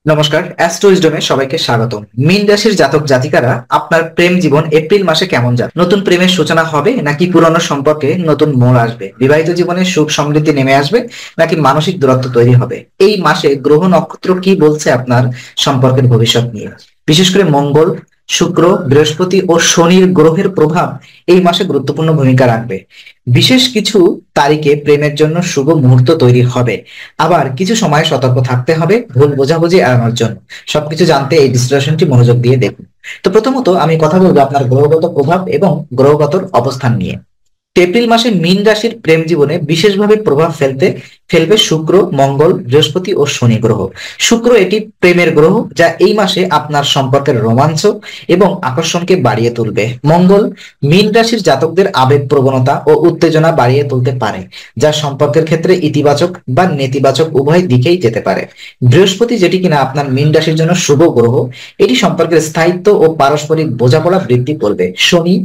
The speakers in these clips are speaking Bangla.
নমস্কার, অ্যাস্ট্রো উইজডমে সবাইকে স্বাগত। মীন রাশির জাতক জাতিকারা, আপনার প্রেম জীবন এপ্রিল মাসে কেমন যাবে? নতুন প্রেমের সূচনা হবে নাকি পুরনো সম্পর্কে নতুন মোড় আসবে? বিবাহিত জীবনে সুখ সমৃদ্ধি নেমে আসবে নাকি মানসিক দূরত্ব তৈরি হবে? এই মাসে গ্রহ নক্ষত্র কি বলছে আপনার সম্পর্কের ভবিষ্যৎ নিয়ে? বিশেষ করে মঙ্গল, শুক্র, বৃহস্পতি ও শনির গ্রহের প্রভাব এই মাসে গুরুত্বপূর্ণ ভূমিকা রাখবে। বিশেষ কিছু তারিখে প্রেমের জন্য শুভ মুহূর্ত তৈরি হবে, আবার কিছু সময় সতর্ক থাকতে হবে ভুল বোঝাবুঝি এড়ানোর জন্য। সবকিছু জানতে এই বিশ্লেষণটি মনোযোগ দিয়ে দেখুন। তো প্রথমত আমি কথা বলবো আপনার গ্রহগত প্রভাব এবং গ্রহগত অবস্থান নিয়ে। এপ্রিল মাসে মীন রাশির প্রেম জীবনে বিশেষভাবে প্রভাব ফেলবে শুক্র, মঙ্গল, বৃহস্পতি ও শনি গ্রহ। শুক্র এটি প্রেমের গ্রহ, যা এই মাসে আপনার সম্পর্কের রোমাঞ্চ এবং আকর্ষণকে বাড়িয়ে তুলবে। মঙ্গল মীন রাশির জাতকদের আবেগ প্রবণতা ও উত্তেজনা বাড়িয়ে তুলতে পারে, যা সম্পর্কের ক্ষেত্রে ইতিবাচক বা নেতিবাচক উভয় দিকেই যেতে পারে। বৃহস্পতি, যেটি কিনা আপনার মীন রাশির জন্য শুভ গ্রহ, এটি সম্পর্কের স্থায়িত্ব ও পারস্পরিক বোঝাপড়া বৃদ্ধি করবে। শনি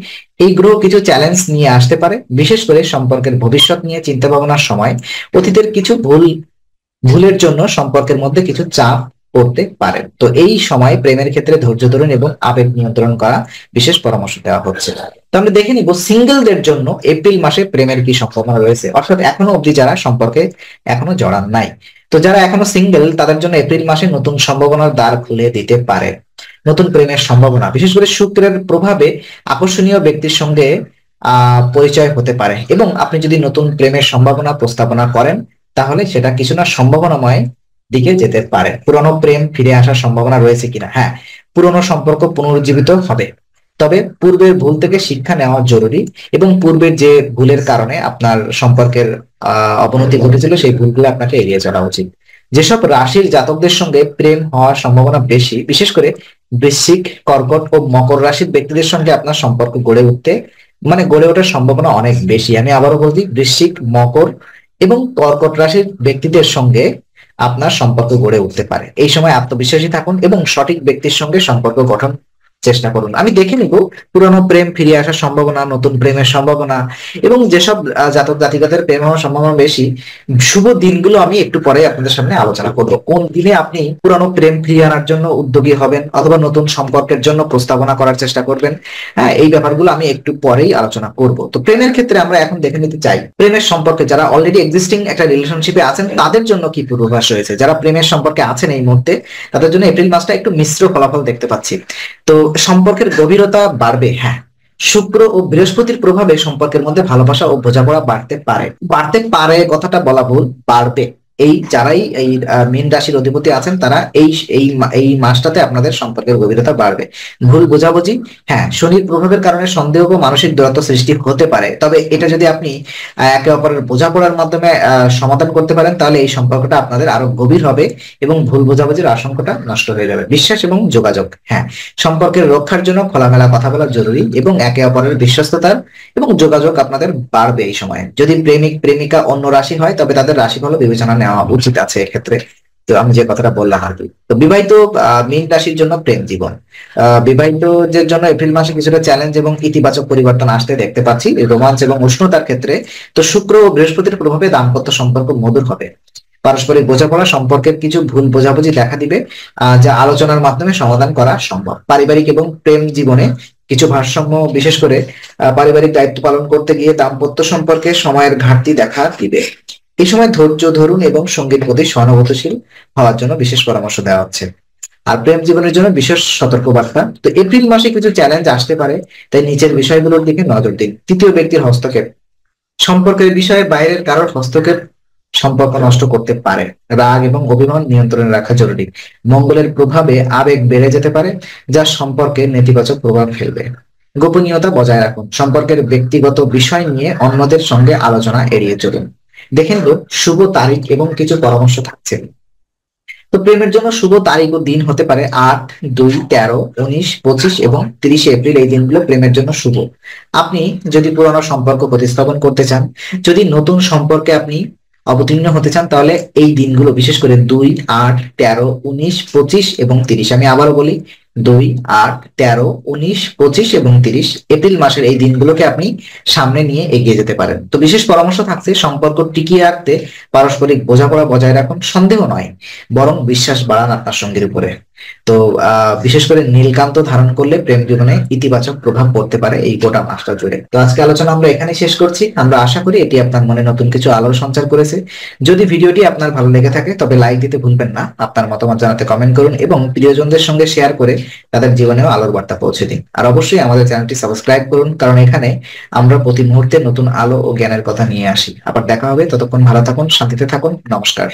এই গ্রহ কিছু চ্যালেঞ্জ নিয়ে আসতে পারে, বিশেষ করে সম্পর্কের ভবিষ্যৎ নিয়ে চিন্তা ভাবনার সময় অতীতের কিছু ভুলের জন্য সম্পর্কের মধ্যে কিছু চাপ পড়তে পারে। তো এই সময় প্রেমের ক্ষেত্রে ধৈর্য ধরুন এবং আবেগ নিয়ন্ত্রণ করা বিশেষ পরামর্শ দেওয়া হচ্ছে। তো আমরা দেখে নিব সিঙ্গেলদের জন্য এপ্রিল মাসে প্রেমের কি সম্ভাবনা রয়েছে, অর্থাৎ এখনো অবধি যারা সম্পর্কে এখনো জড়ান নাই। তো যারা এখনো সিঙ্গেল, তাদের জন্য এপ্রিল মাসে নতুন সম্ভাবনার দ্বার খুলে দিতে পারে। নতুন প্রেমের সম্ভাবনা, বিশেষ করে শুক্রের প্রভাবে আকর্ষণীয় ব্যক্তির সঙ্গে পরিচয় হতে পারে, এবং আপনি যদি নতুন প্রেমের সম্ভাবনা প্রস্তাবনা করেন, তাহলে সেটা কিছু না সম্ভাবনাময় দিকে যেতে পারে। পুরনো প্রেম ফিরে আসার সম্ভাবনা রয়েছে কিনা? হ্যাঁ, পুরনো সম্পর্ক পুনরুজ্জীবিত হবে, তবে পূর্বের ভুল থেকে শিক্ষা নেওয়া জরুরি, এবং পূর্বের যে ভুলের কারণে আপনার সম্পর্কের অবনতি ঘটেছিল, সেই ভুলগুলো আপনাকে এড়িয়ে চলা উচিত। যেসব রাশির জাতকদের সঙ্গে প্রেম হওয়ার সম্ভাবনা বেশি, বিশেষ করে বৃশ্চিক, কর্কট ও মকর রাশির ব্যক্তিদের সঙ্গে আপনার সম্পর্ক গড়ে ওঠার সম্ভাবনা অনেক বেশি। আমি আবারও বলছি, বৃশ্চিক, মকর এবং কর্কট রাশির ব্যক্তিদের সঙ্গে আপনার সম্পর্ক গড়ে উঠতে পারে। এই সময় আত্মবিশ্বাসী থাকুন এবং সঠিক ব্যক্তির সঙ্গে সম্পর্ক গঠন চেষ্টা করুন। আমি দেখে নিব পুরনো প্রেম ফিরে আসার সম্ভাবনা, নতুন প্রেমের সম্ভাবনা, এবং যেসব জাতক জাতিকাদের প্রেম হওয়ার সম্ভাবনা বেশি, শুভ দিনগুলো আমি একটু পরে আপনাদের সামনে আলোচনা করব। কোন দিনে আপনি পুরনো প্রেম ফিরিয়ে আনার জন্য উদ্যোগী হবেন অথবা নতুন সম্পর্কের জন্য প্রস্তাবনা করার চেষ্টা করবেন, হ্যাঁ, এই ব্যাপারগুলো আমি একটু পরেই আলোচনা করব। তো প্রেমের ক্ষেত্রে আমরা এখন দেখে নিতে চাই প্রেমের সম্পর্কে যারা অলরেডি এক্সিস্টিং একটা রিলেশনশিপে আছেন, তাদের জন্য কি পূর্বাভাস রয়েছে। যারা প্রেমের সম্পর্কে আছেন এই মুহূর্তে, তাদের জন্য এপ্রিল মাসটা একটু মিশ্র ফলাফল দেখতে পাচ্ছি। তো সম্পর্কের গভীরতা বাড়বে, হ্যাঁ। শুক্র ও বৃহস্পতির প্রভাবে সম্পর্কের মধ্যে ভালোবাসা ও বোঝাপড়া বাড়তে পারে কথাটা বলা ভুল, বাড়বে। যারাই এই মীন রাশির অধিপতি আছেন, তারা এই মাসটাতে আপনাদের সম্পর্কের গভীরতা বাড়বে। ভুল বোঝাবুঝি, হ্যাঁ, শনির প্রভাবের কারণে সন্দেহ বা মানসিক দূরত্ব সৃষ্টি হতে পারে, তবে এটা যদি আপনি একে অপরের বোঝাপড়ার মাধ্যমে সমাধান করতে পারেন, তাহলে এই সম্পর্কটা আপনাদের আরো গভীর হবে এবং ভুল বোঝাবুঝির আশঙ্কাটা নষ্ট হয়ে যাবে। বিশ্বাস এবং যোগাযোগ, হ্যাঁ, সম্পর্কের রক্ষার জন্য খোলামেলা কথা বলা জরুরি, এবং একে অপরের বিশ্বস্ততার এবং যোগাযোগ আপনাদের বাড়বে এই সময়ে। যদি প্রেমিক প্রেমিকা অন্য রাশি হয়, তবে তাদের রাশিফল বিবেচনা নেওয়া উচিত আছে এক্ষেত্রে। তো আমি যে কথাটা বললাম আর কি। তো বিবাহিত মীন রাশির জন্য প্রেম জীবন, বিবাহিতদের জন্য এপ্রিল মাসে কিছুটা চ্যালেঞ্জ এবং ইতিবাচক পরিবর্তন আসতে দেখতে পাচ্ছি রোমাঞ্চ এবং উষ্ণতার ক্ষেত্রে। তো শুক্র ও বৃহস্পতির প্রভাবে দাম্পত্য সম্পর্ক মধুর হবে। পারস্পরিক বোঝাপড়া সম্পর্কের কিছু ভুল বোঝাবুঝি দেখা দিবে, যা আলোচনার মাধ্যমে সমাধান করা সম্ভব। পারিবারিক এবং প্রেম জীবনে কিছু ভারসাম্য, বিশেষ করে পারিবারিক দায়িত্ব পালন করতে গিয়ে দাম্পত্য সম্পর্কে সময়ের ঘাটতি দেখা দিবে। এই সময় ধৈর্য ধরুন এবং সঙ্গীর প্রতি সহানুভূতিশীল হওয়ার জন্য বিশেষ পরামর্শ দেওয়া হচ্ছে। আর প্রেম জীবনের জন্য বিশেষ সতর্কবার্তা, তো এপ্রিল মাসে কিছু চ্যালেঞ্জ আসতে পারে, তাই নিচের বিষয়গুলোর দিকে নজর দিন। তৃতীয় ব্যক্তির হস্তক্ষেপ, সম্পর্কের বিষয়ে বাইরের কারোর হস্তক্ষেপ সম্পর্ক নষ্ট করতে পারে। রাগ এবং অভিমান নিয়ন্ত্রণে রাখা জরুরি। মঙ্গলের প্রভাবে আবেগ বেড়ে যেতে পারে, যা সম্পর্কে নেতিবাচক প্রভাব ফেলবে। গোপনীয়তা বজায় রাখুন, সম্পর্কের ব্যক্তিগত বিষয় নিয়ে অন্যদের সঙ্গে আলোচনা এড়িয়ে চলুন। দেখেন তো শুভ তারিখ এবং কিছু পরামর্শ থাকছে। তো প্রেমের জন্য শুভ তারিখ ও দিন হতে পারে 8, 2, 13, 19, 25 এবং 30 এপ্রিল। এই দিনগুলো প্রেমের জন্য শুভ। আপনি যদি পুরনো সম্পর্ক প্রতিস্থাপন করতে চান, যদি নতুন সম্পর্কে আপনি অবতীর্ণ হতে চান, তাহলে এই দিনগুলো, বিশেষ করে 2, 8, 13, 19, 25 এবং 30, আমি আবারও বলি 2, 8, 13, 19, 25 এবং 30 এপ্রিল মাসের এই দিনগুলোকে আপনি সামনে নিয়ে এগিয়ে যেতে পারেন। তো বিশেষ পরামর্শ থাকছে সম্পর্ক টিকিয়ে রাখতে পারস্পরিক বোঝাপড়া বজায় রাখুন, সন্দেহ নয় বরং বিশ্বাস বাড়ান আপনার সঙ্গীর উপরে। তো বিশেষ করে নীলকান্ত ধারণ করলে প্রেম জীবনে ইতিবাচক প্রভাব পড়তে পারে এই গোটা মাসটা জুড়ে। তো আজকে আলোচনা আমরা এখানে শেষ করছি। আমরা আশা করি এটি আপনার মনে নতুন কিছু আলোর সঞ্চার করেছে। যদি ভিডিওটি আপনার ভালো লেগে থাকে তবে লাইক দিতে ভুলবেন না, আপনার মতামত জানাতে কমেন্ট করুন এবং প্রিয়জনদের সঙ্গে শেয়ার করে তাদের জীবনেও আলোর বার্তা পৌঁছে দিন। আর অবশ্যই আমাদের চ্যানেলটি সাবস্ক্রাইব করুন, কারণ এখানে আমরা প্রতি মুহূর্তে নতুন আলো ও জ্ঞানের কথা নিয়ে আসি। আবার দেখা হবে, ততক্ষণ ভালো থাকুন, শান্তিতে থাকুন, নমস্কার।